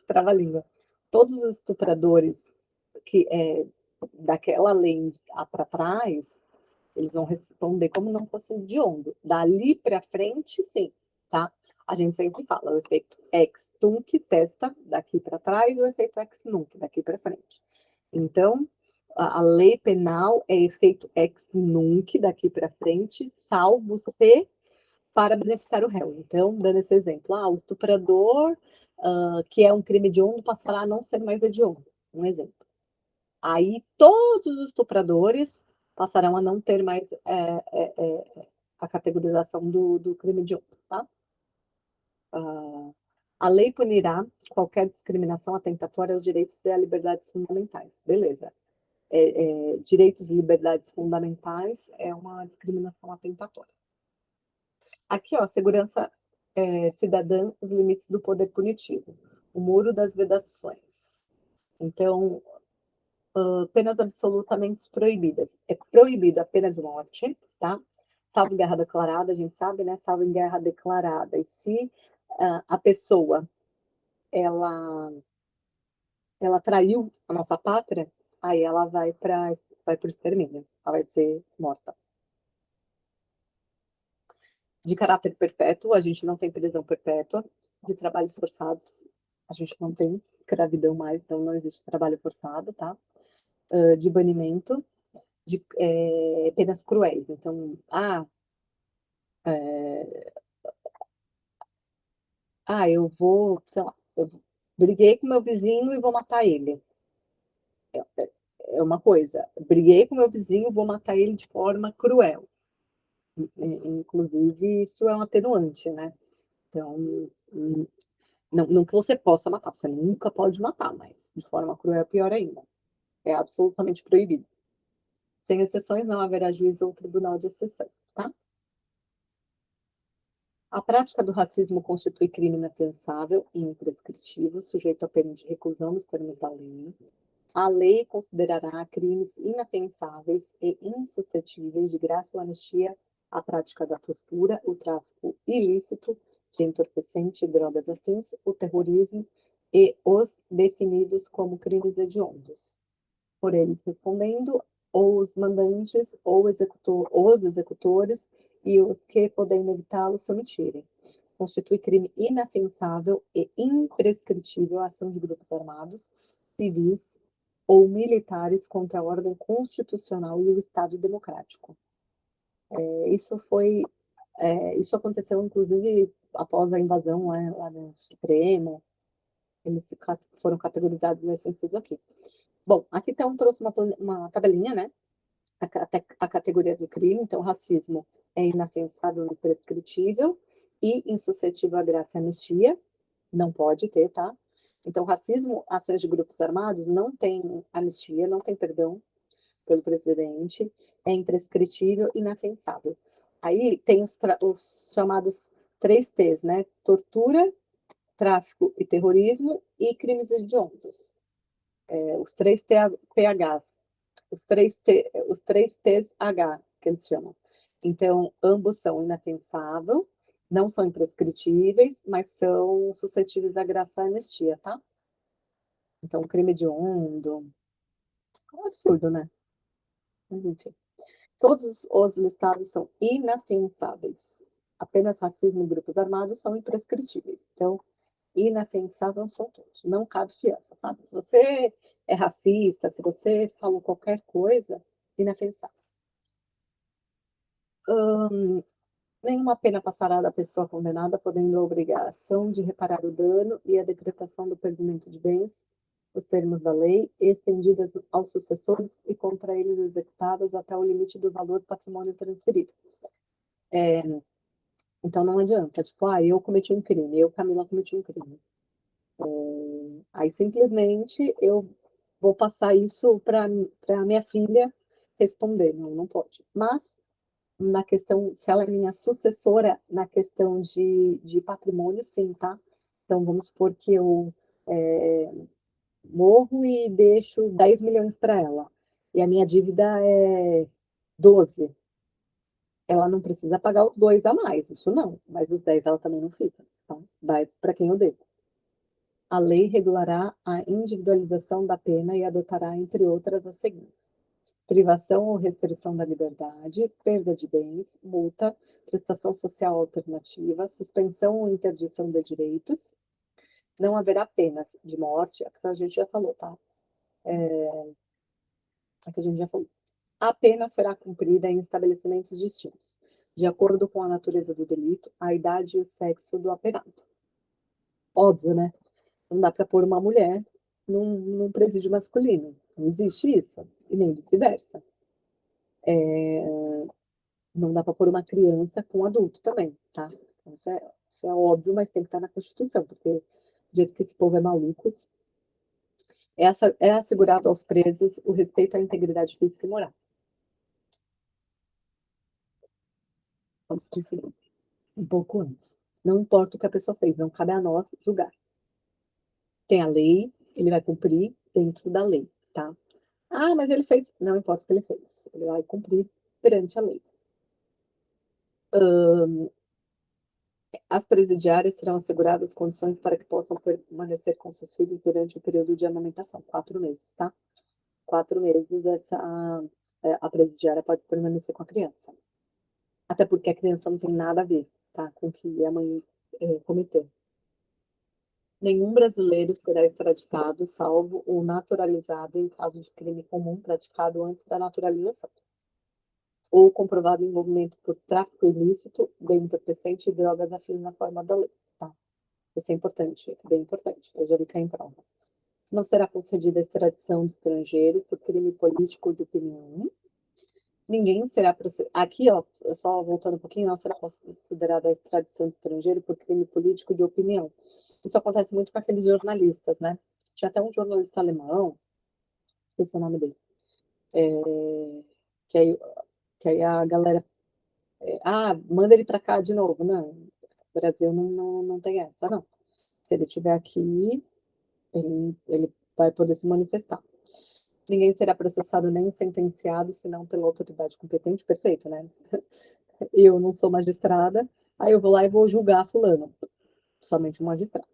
trava-língua, todos os estupradores que daquela lei para trás, eles vão responder como não fosse hediondo. Dali para frente, sim, tá? A gente sempre fala o efeito ex tunc testa daqui para trás, o efeito ex nunc daqui para frente. Então, a lei penal é efeito ex nunc daqui para frente, salvo se para beneficiar o réu. Então, dando esse exemplo, o estuprador, que é um crime hediondo, passará a não ser mais hediondo. Um exemplo. Aí, todos os estupradores passarão a não ter mais a categorização do crime hediondo, tá? A lei punirá qualquer discriminação atentatória aos direitos e às liberdades fundamentais. Beleza. Direitos e liberdades fundamentais é uma discriminação atentatória. Aqui, ó, segurança cidadã, os limites do poder punitivo. O muro das vedações. Então, penas absolutamente proibidas. É proibido a pena de morte, tá? Salvo em guerra declarada, a gente sabe, né? Salvo em guerra declarada. E se a pessoa ela traiu a nossa pátria, aí ela vai para o extermínio, ela vai ser morta. De caráter perpétuo, a gente não tem prisão perpétua. De trabalhos forçados, a gente não tem escravidão mais, então não existe trabalho forçado, tá? De banimento, de penas cruéis. Então, eu vou, sei lá, eu briguei com meu vizinho e vou matar ele. É uma coisa. Briguei com meu vizinho, vou matar ele de forma cruel. Inclusive, isso é um atenuante, né? Então, não que você possa matar, você nunca pode matar, mas de forma cruel é pior ainda. É absolutamente proibido. Sem exceções, não haverá juízo ou tribunal de exceção, tá? A prática do racismo constitui crime inafiançável e imprescritível, sujeito à pena de reclusão nos termos da lei. A lei considerará crimes inafiançáveis e insuscetíveis de graça ou anistia a prática da tortura, o tráfico ilícito de entorpecente e drogas afins, o terrorismo e os definidos como crimes hediondos. Por eles respondendo, ou os mandantes, ou os executores e os que, podendo evitá-lo, se omitirem. Constitui crime inafiançável e imprescritível a ação de grupos armados, civis ou militares contra a ordem constitucional e o Estado democrático. Isso aconteceu, inclusive, após a invasão lá no Supremo, eles foram categorizados nesse inciso aqui. Bom, aqui então trouxe uma tabelinha, né? A categoria do crime, então racismo é inafiançável e prescritível e insuscetível à graça e anistia, não pode ter, tá? Então, racismo, ações de grupos armados, não tem anistia, não tem perdão pelo presidente, é imprescritível e inafiançável. Aí tem os chamados 3 T's, né? Tortura, tráfico e terrorismo e crimes hediondos. Os 3 THs, os 3TH, que eles chamam. Então, ambos são inafiançáveis, não são imprescritíveis, mas são suscetíveis à graça e anistia, tá? Então, crime hediondo, é um absurdo, né? Mas, enfim. Todos os listados são inafiançáveis. Apenas racismo e grupos armados são imprescritíveis. Então, inafiançáveis são todos. Não cabe fiança, sabe? Se você é racista, se você falou qualquer coisa, inafensável. Nenhuma pena passará da pessoa condenada, podendo a obrigação de reparar o dano e a decretação do perdimento de bens, os termos da lei, estendidas aos sucessores e contra eles executadas até o limite do valor do patrimônio transferido. Então não adianta, tipo, eu cometi um crime, eu, Camila, cometi um crime. Aí simplesmente eu vou passar isso para minha filha responder. Não, não pode. Mas na questão, se ela é minha sucessora na questão de patrimônio, sim, tá? Então vamos supor que eu morro e deixo 10 milhões para ela. E a minha dívida é 12. Ela não precisa pagar os 2 a mais, isso não. Mas os 10 ela também não fica. Então, vai para quem eu devo. A lei regulará a individualização da pena e adotará, entre outras, as seguintes: privação ou restrição da liberdade, perda de bens, multa, prestação social alternativa, suspensão ou interdição de direitos. Não haverá penas de morte, é que a gente já falou, tá? É que a gente já falou. A pena será cumprida em estabelecimentos distintos, de acordo com a natureza do delito, a idade e o sexo do apenado. Óbvio, né? Não dá para pôr uma mulher num presídio masculino. Não existe isso. E nem vice-versa. Não dá para pôr uma criança com um adulto também, tá? Então, isso é óbvio, mas tem que estar na Constituição, porque do jeito que esse povo é maluco, é assegurado aos presos o respeito à integridade física e moral. Vamos decidir um pouco antes. Não importa o que a pessoa fez, não cabe a nós julgar. Tem a lei, ele vai cumprir dentro da lei, tá? Ah, mas ele fez. Não importa o que ele fez, ele vai cumprir perante a lei. As presidiárias serão asseguradas condições para que possam permanecer com seus filhos durante o período de amamentação, 4 meses, tá? 4 meses a presidiária pode permanecer com a criança. Até porque a criança não tem nada a ver, tá? Com o que a mãe cometeu. Nenhum brasileiro será extraditado, salvo o naturalizado em caso de crime comum praticado antes da naturalização, ou comprovado envolvimento por tráfico ilícito de entorpecente e drogas afins na forma da lei, tá? Isso é importante, bem importante, eu já vi cair em prova. Não será concedida a extradição de estrangeiros por crime político ou de opinião. Ninguém será processado. Aqui, ó, só voltando um pouquinho, não será considerada a extradição de estrangeiro por crime político de opinião. Isso acontece muito com aqueles jornalistas, né? Tinha até um jornalista alemão, esqueci o nome dele, que aí, que aí a galera. Manda ele para cá de novo. Não, o Brasil não tem essa, não. Se ele estiver aqui, ele vai poder se manifestar. Ninguém será processado nem sentenciado, senão pela autoridade competente. Perfeito, né? Eu não sou magistrada, aí eu vou lá e vou julgar fulano. Somente um magistrado.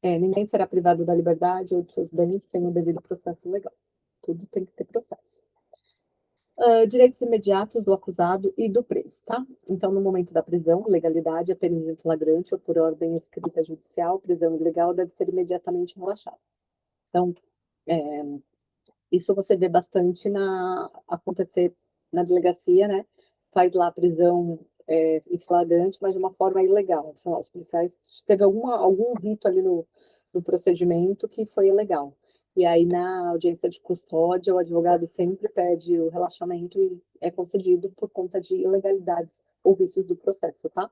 Ninguém será privado da liberdade ou de seus bens sem o devido processo legal. Tudo tem que ter processo. Direitos imediatos do acusado e do preso, tá? Então, no momento da prisão, legalidade, apenas em flagrante ou por ordem escrita judicial, prisão ilegal deve ser imediatamente relaxada. Então, isso você vê bastante acontecer na delegacia, né? Faz lá a prisão em flagrante, mas de uma forma ilegal. Sei lá, os policiais teve algum rito ali no procedimento que foi ilegal. E aí, na audiência de custódia, o advogado sempre pede o relaxamento e é concedido por conta de ilegalidades ou vícios do processo, tá?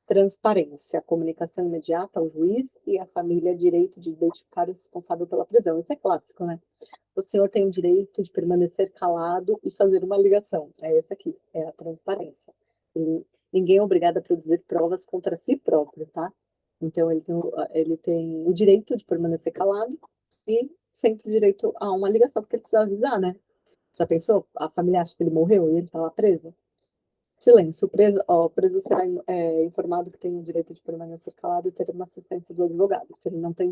Transparência, comunicação imediata ao juiz e à família, direito de identificar o responsável pela prisão. Isso é clássico, né? O senhor tem o direito de permanecer calado e fazer uma ligação. É essa aqui, é a transparência. Ninguém é obrigado a produzir provas contra si próprio, tá? Então, ele tem o direito de permanecer calado e sempre o direito a uma ligação, porque ele precisa avisar, né? Já pensou? A família acha que ele morreu e ele tá lá preso? Silêncio. O preso será informado que tem o direito de permanecer calado e ter uma assistência do advogado. Se ele não tem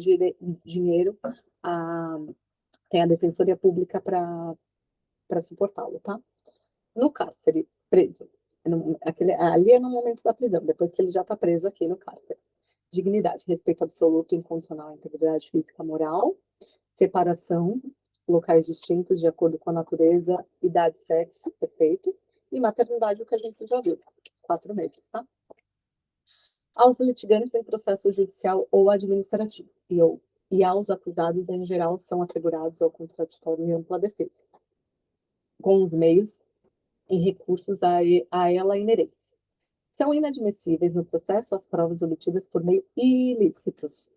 dinheiro, a tem a Defensoria Pública para suportá-lo, tá? No cárcere, preso. Ali é no momento da prisão, depois que ele já está preso aqui no cárcere. Dignidade, respeito absoluto, incondicional à integridade física, moral. separação, locais distintos de acordo com a natureza, idade, sexo, perfeito, e maternidade, o que a gente já viu, 4 meses, tá? Aos litigantes em processo judicial ou administrativo, e aos acusados, em geral, são assegurados ao contraditório e ampla defesa, com os meios e recursos a ela inerentes. São inadmissíveis no processo as provas obtidas por meio ilícitos.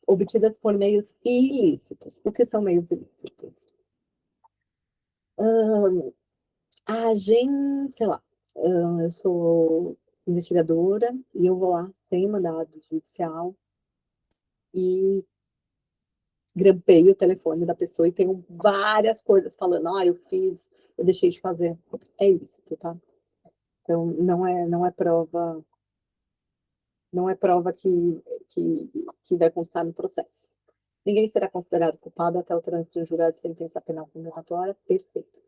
Obtidas por meios ilícitos. O que são meios ilícitos? A gente, sei lá, eu sou investigadora e eu vou lá sem mandado judicial e grampei o telefone da pessoa e tenho várias coisas falando, eu fiz, eu deixei de fazer. É ilícito, tá? Então, não é prova, não é prova que vai constar no processo. Ninguém será considerado culpado até o trânsito em julgado de sentença penal condenatória. Perfeito.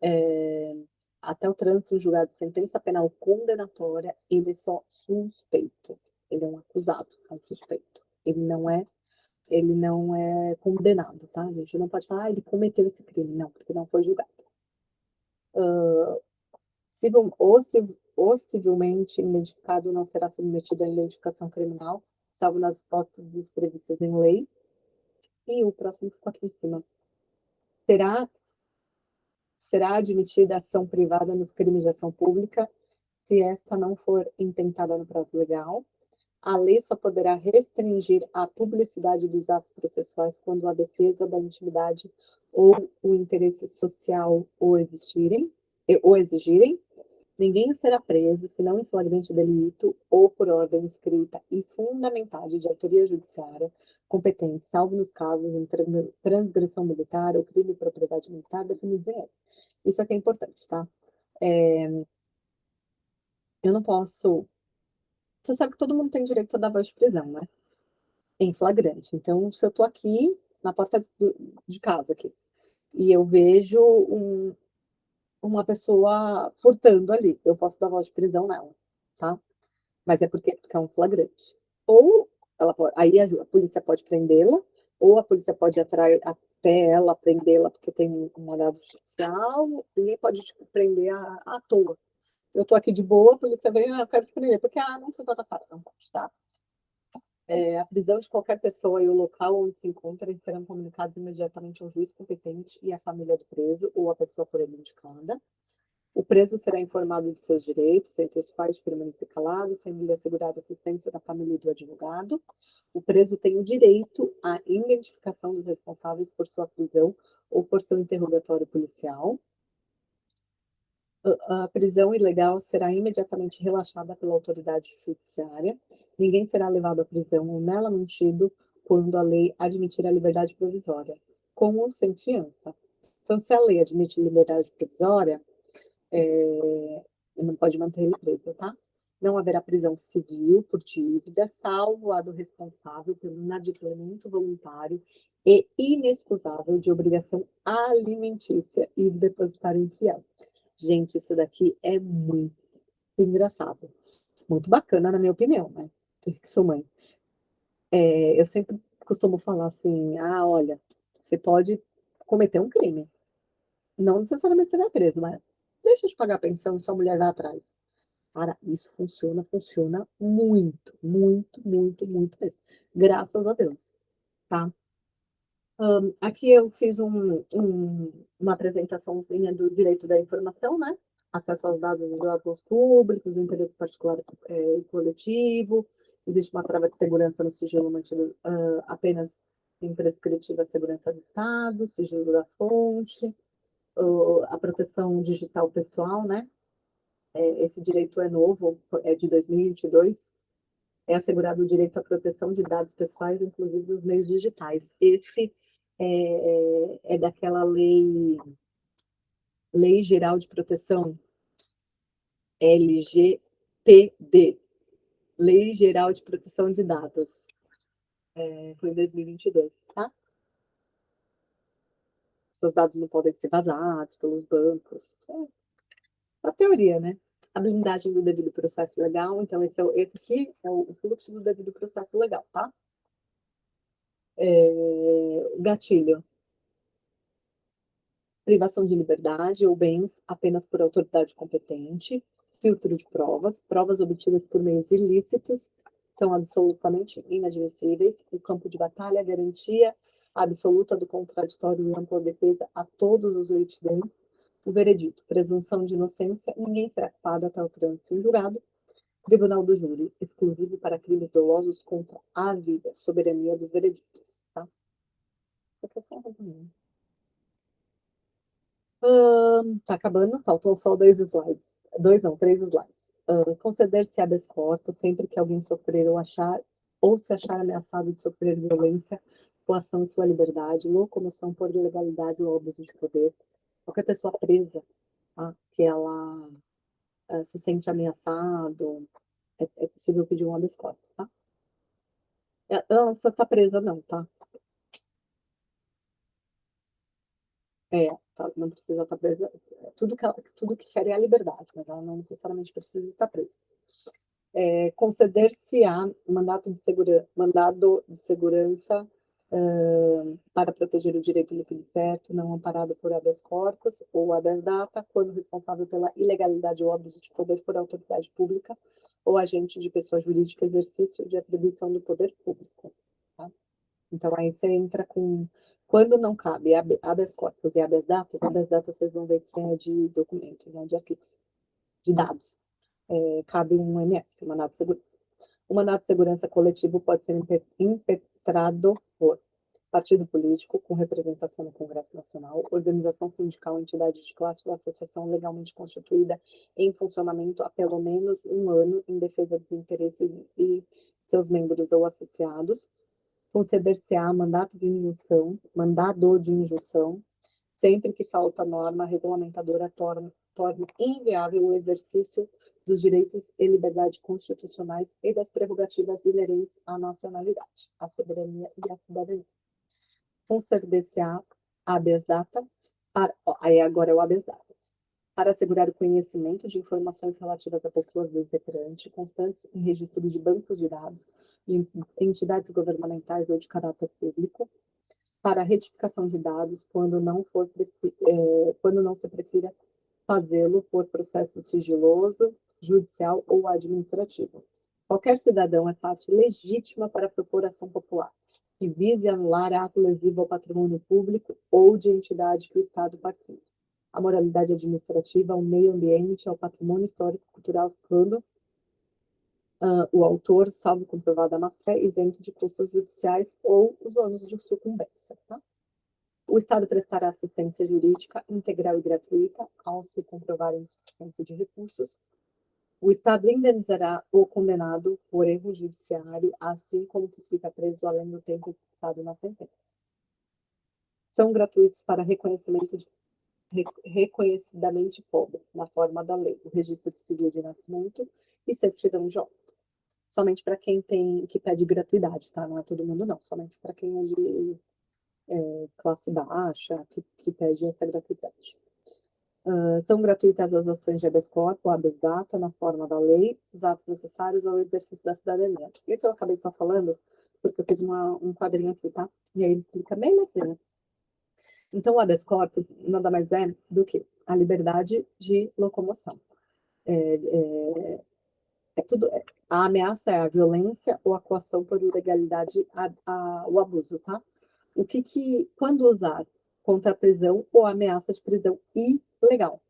É, até o trânsito em julgado de sentença penal condenatória, ele é só suspeito. Ele é um acusado, é um suspeito. Ele não é condenado, tá? A gente não pode falar, ele cometeu esse crime. Não, porque não foi julgado. O civilmente identificado não será submetido à identificação criminal, salvo nas hipóteses previstas em lei. E o próximo ficou aqui em cima. Será, será admitida ação privada nos crimes de ação pública se esta não for intentada no prazo legal. A lei só poderá restringir a publicidade dos atos processuais quando a defesa da intimidade ou o interesse social o exigirem. Ninguém será preso, senão em flagrante delito ou por ordem escrita e fundamentada de autoria judiciária competente, salvo nos casos em transgressão militar ou crime de propriedade militar definidos em lei. Isso aqui é importante, tá? Eu não posso. Você sabe que todo mundo tem direito a dar voz de prisão, né? Em flagrante. Então, se eu tô aqui na porta de casa aqui e eu vejo uma pessoa furtando ali, eu posso dar voz de prisão nela, tá? Mas é porque é um flagrante. Ou aí a polícia pode prendê-la, ou a polícia pode ir até ela, prendê-la, porque tem um mandado judicial, ninguém pode tipo, prender à toa. Eu tô aqui de boa, a polícia vem, eu quero te prender, porque, não foi tua cara, não pode, tá? A prisão de qualquer pessoa e o local onde se encontra serão comunicados imediatamente ao juiz competente e à família do preso, ou à pessoa por ele indicada. O preso será informado de seus direitos, entre os quais de permanecer calado, sendo-lhe assegurada a assistência da família e do advogado. O preso tem o direito à identificação dos responsáveis por sua prisão ou por seu interrogatório policial. A prisão ilegal será imediatamente relaxada pela autoridade judiciária. Ninguém será levado à prisão ou nela mantido quando a lei admitir a liberdade provisória, com ou sem fiança. Então, se a lei admite liberdade provisória, não pode manter ele preso, tá? Não haverá prisão civil por dívida, salvo a do responsável pelo inadimplemento voluntário e inexcusável de obrigação alimentícia e depositário infiel. Gente, isso daqui é muito engraçado. Muito bacana, na minha opinião, né? Que sou mãe. Eu sempre costumo falar assim: olha, você pode cometer um crime. Não necessariamente você vai preso, mas deixa de pagar a pensão e sua mulher vai atrás. Cara, isso funciona muito, muito, muito, muito mesmo. Graças a Deus, tá? Aqui eu fiz uma apresentaçãozinha do direito da informação, né? Acesso aos dados dos órgãos públicos, o interesse particular e coletivo. Existe uma trava de segurança no sigilo mantido apenas imprescritível à segurança do Estado, sigilo da fonte, a proteção digital pessoal, né? Esse direito é novo, é de 2022. É assegurado o direito à proteção de dados pessoais, inclusive nos meios digitais. Esse é daquela Lei Geral de Proteção, LGPD, Lei Geral de Proteção de Dados. Foi em 2022, tá? seus dados não podem ser vazados pelos bancos. É a teoria, né? A blindagem do devido processo legal, então esse aqui é o fluxo do devido processo legal, tá? Gatilho. Privação de liberdade ou bens apenas por autoridade competente, filtro de provas, provas obtidas por meios ilícitos são absolutamente inadmissíveis, o campo de batalha, garantia absoluta do contraditório e ampla defesa a todos os litigantes, o veredito, presunção de inocência, ninguém será culpado até o trânsito em julgado, tribunal do júri, exclusivo para crimes dolosos contra a vida, soberania dos vereditos, tá? Isso aqui é só um resuminho. Tá acabando, faltam só 2 slides. 2 não, 3 slides. Conceder-se habeas corpus sempre que alguém sofrer ou se achar ameaçado de sofrer violência, coação em sua liberdade, locomoção por ilegalidade ou abuso de poder. Qualquer pessoa presa, tá? Que ela se sente ameaçado, é possível pedir um habeas corpus, tá? Ela não precisa estar presa não, tá? Tá, não precisa estar presa. Tudo que fere a liberdade, mas ela não necessariamente precisa estar presa. Conceder-se-á mandado de segurança para proteger o direito líquido certo, não amparado por habeas corpus ou habeas data, quando responsável pela ilegalidade ou abuso de poder por autoridade pública ou agente de pessoa jurídica, exercício de atribuição do poder público. Tá? Então, aí você entra com... Quando não cabe habeas corpus e habeas data vocês vão ver que é de documentos, né, de arquivos, de dados. Cabe um MS, mandado de segurança. O mandado de segurança coletivo pode ser impetrado por partido político com representação no Congresso Nacional, organização sindical, entidade de classe ou associação legalmente constituída em funcionamento há pelo menos um ano em defesa dos interesses e seus membros ou associados, conceder-se-á mandado de injunção, sempre que falta norma regulamentadora torne inviável o exercício dos direitos e liberdades constitucionais e das prerrogativas inerentes à nacionalidade, à soberania e à cidadania. Conceder-se-á habeas data, aí agora é o habeas data, para assegurar o conhecimento de informações relativas a pessoas do impetrante, constantes em registro de bancos de dados, de entidades governamentais ou de caráter público, para a retificação de dados quando não se prefira fazê-lo por processo sigiloso, judicial ou administrativo. Qualquer cidadão é parte legítima para propor ação popular, que vise anular ato lesivo ao patrimônio público ou de entidade que o Estado participe. A moralidade administrativa, ao meio ambiente, ao patrimônio histórico-cultural, quando o autor, salvo comprovada má-fé, isento de custos judiciais ou os ônus de sucumbências. Tá? O Estado prestará assistência jurídica integral e gratuita ao se comprovar a insuficiência de recursos. O Estado indenizará o condenado por erro judiciário, assim como que fica preso além do tempo fixado na sentença. São gratuitos para reconhecidamente pobres, na forma da lei, o registro civil de nascimento e certidão de óbito. Somente para quem que pede gratuidade, tá? Não é todo mundo, não. Somente para quem é de classe baixa, que pede essa gratuidade. São gratuitas as ações de habeas corpus ou habeas data, na forma da lei, os atos necessários ao exercício da cidadania. Isso eu acabei só falando porque eu fiz um quadrinho aqui, tá? E aí ele explica bem assim. Então, o habeas corpus nada mais é do que a liberdade de locomoção. A ameaça é a violência ou a coação por ilegalidade, o abuso, tá? Quando usar contra a prisão ou a ameaça de prisão ilegal.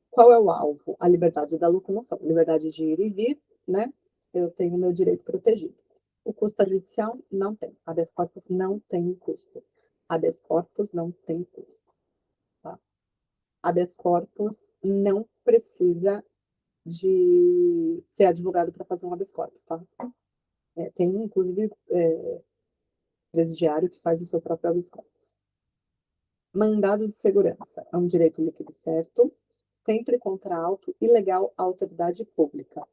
Qual é o alvo? A liberdade da locomoção, liberdade de ir e vir, né? Eu tenho meu direito protegido. O custo judicial não tem. Habeas corpus não tem custo. Habeas corpus não tem custo. Tá? Habeas corpus não precisa de ser advogado para fazer um habeas corpus, tá? Tem, inclusive, presidiário que faz o seu próprio habeas corpus. Mandado de segurança é um direito líquido certo, sempre contra auto ilegal à autoridade pública.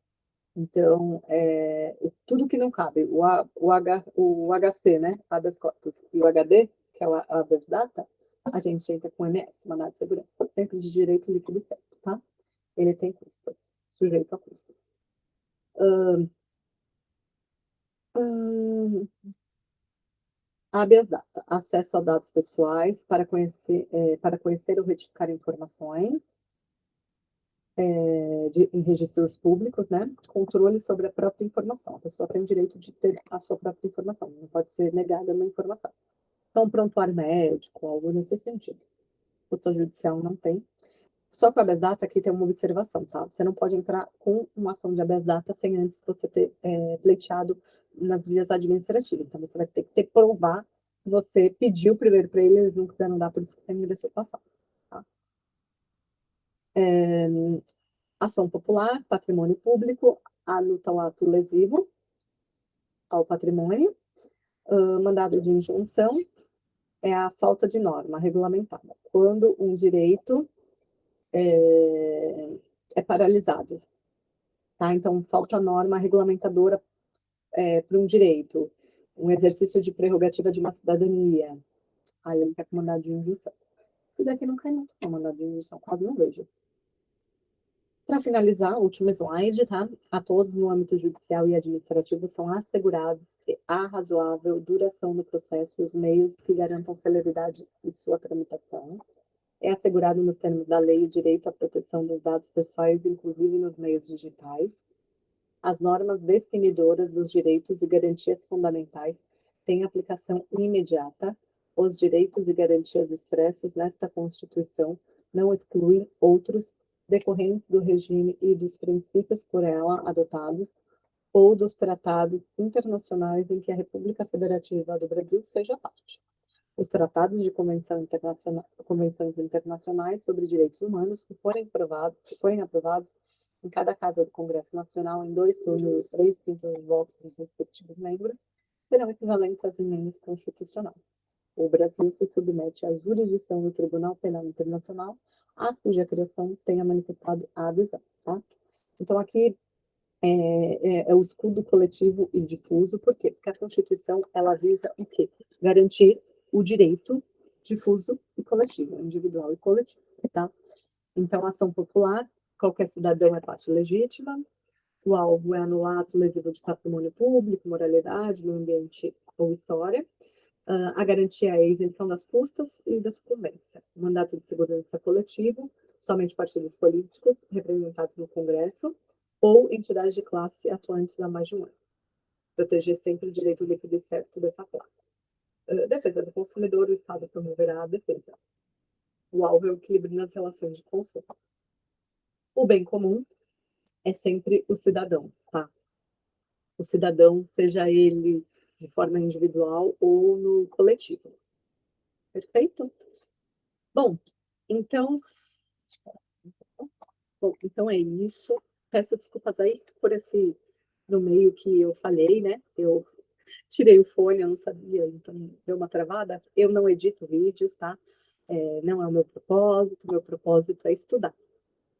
Então, tudo que não cabe, o HC, né, habeas corpus, e o HD, que é o habeas data, a gente entra com MS, mandado de segurança, sempre de direito líquido e certo, tá? Ele tem custas, sujeito a custas. Habeas data, acesso a dados pessoais para conhecer ou retificar informações em registros públicos, né? Controle sobre a própria informação. A pessoa tem o direito de ter a sua própria informação, não pode ser negada uma informação. Então, prontuário médico, algo nesse sentido. Custo judicial não tem. Só com a habeas data aqui tem uma observação, tá? Você não pode entrar com uma ação de habeas data sem antes você ter pleiteado nas vias administrativas. Então, você vai ter que provar que você pediu primeiro para eles não quiseram dar, por isso que tem mereceu passar. Tá? Ação popular, patrimônio público, a luta ao ato lesivo ao patrimônio, mandado de injunção é a falta de norma regulamentada. Quando um direito é paralisado, tá? Então, falta norma regulamentadora para um direito, um exercício de prerrogativa de uma cidadania. Aí ele quer mandado de injunção. Isso daqui não cai muito com mandado de injunção, quase não vejo. Para finalizar, o último slide, tá? A todos no âmbito judicial e administrativo são assegurados que há razoável duração do processo e os meios que garantam celeridade de sua tramitação. É assegurado nos termos da lei o direito à proteção dos dados pessoais, inclusive nos meios digitais. As normas definidoras dos direitos e garantias fundamentais têm aplicação imediata. Os direitos e garantias expressos nesta Constituição não excluem outros decorrentes do regime e dos princípios por ela adotados ou dos tratados internacionais em que a República Federativa do Brasil seja parte. Os tratados de convenções internacionais sobre direitos humanos que forem aprovados em cada casa do Congresso Nacional em 2 turnos, 3/5 dos votos dos respectivos membros, serão equivalentes às emendas constitucionais. O Brasil se submete à jurisdição do Tribunal Penal Internacional, a cuja criação tenha manifestado a adesão. Tá? Então, aqui é o escudo coletivo e difuso, por quê? Porque a Constituição, ela visa o quê? Garantir o direito difuso e coletivo, individual e coletivo, tá? Então, a ação popular, qualquer cidadão é parte legítima, o alvo é anular ato lesivo de patrimônio público, moralidade, meio ambiente ou história, a garantia é a isenção das custas e da sucumbência. O mandato de segurança coletivo, somente partidos políticos representados no Congresso ou entidades de classe atuantes há mais de um ano. Proteger sempre o direito líquido e certo dessa classe. Defesa do consumidor, o Estado promoverá a defesa. O alvo é o equilíbrio nas relações de consumo. O bem comum é sempre o cidadão, tá? O cidadão, seja ele de forma individual ou no coletivo. Perfeito? Bom, então, é isso. Peço desculpas aí por esse no meio que eu falei, né? Eu tirei o fone, eu não sabia, então deu uma travada. Eu não edito vídeos, tá? Não é o meu propósito é estudar.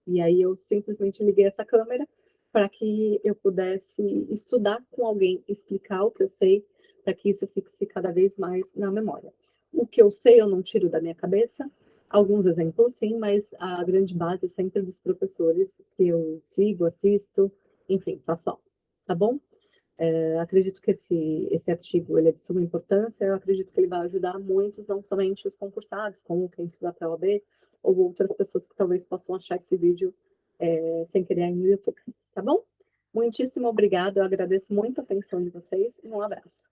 E aí eu simplesmente liguei essa câmera para que eu pudesse estudar com alguém, explicar o que eu sei, para que isso fixe cada vez mais na memória. O que eu sei eu não tiro da minha cabeça, alguns exemplos sim, mas a grande base é sempre dos professores que eu sigo, assisto, enfim, faço aula, tá bom? Acredito que esse artigo ele é de suma importância, eu acredito que ele vai ajudar muitos, não somente os concursados, como quem estuda para a OAB, ou outras pessoas que talvez possam achar esse vídeo sem querer aí no YouTube, tá bom? Muitíssimo obrigado, eu agradeço muito a atenção de vocês e um abraço.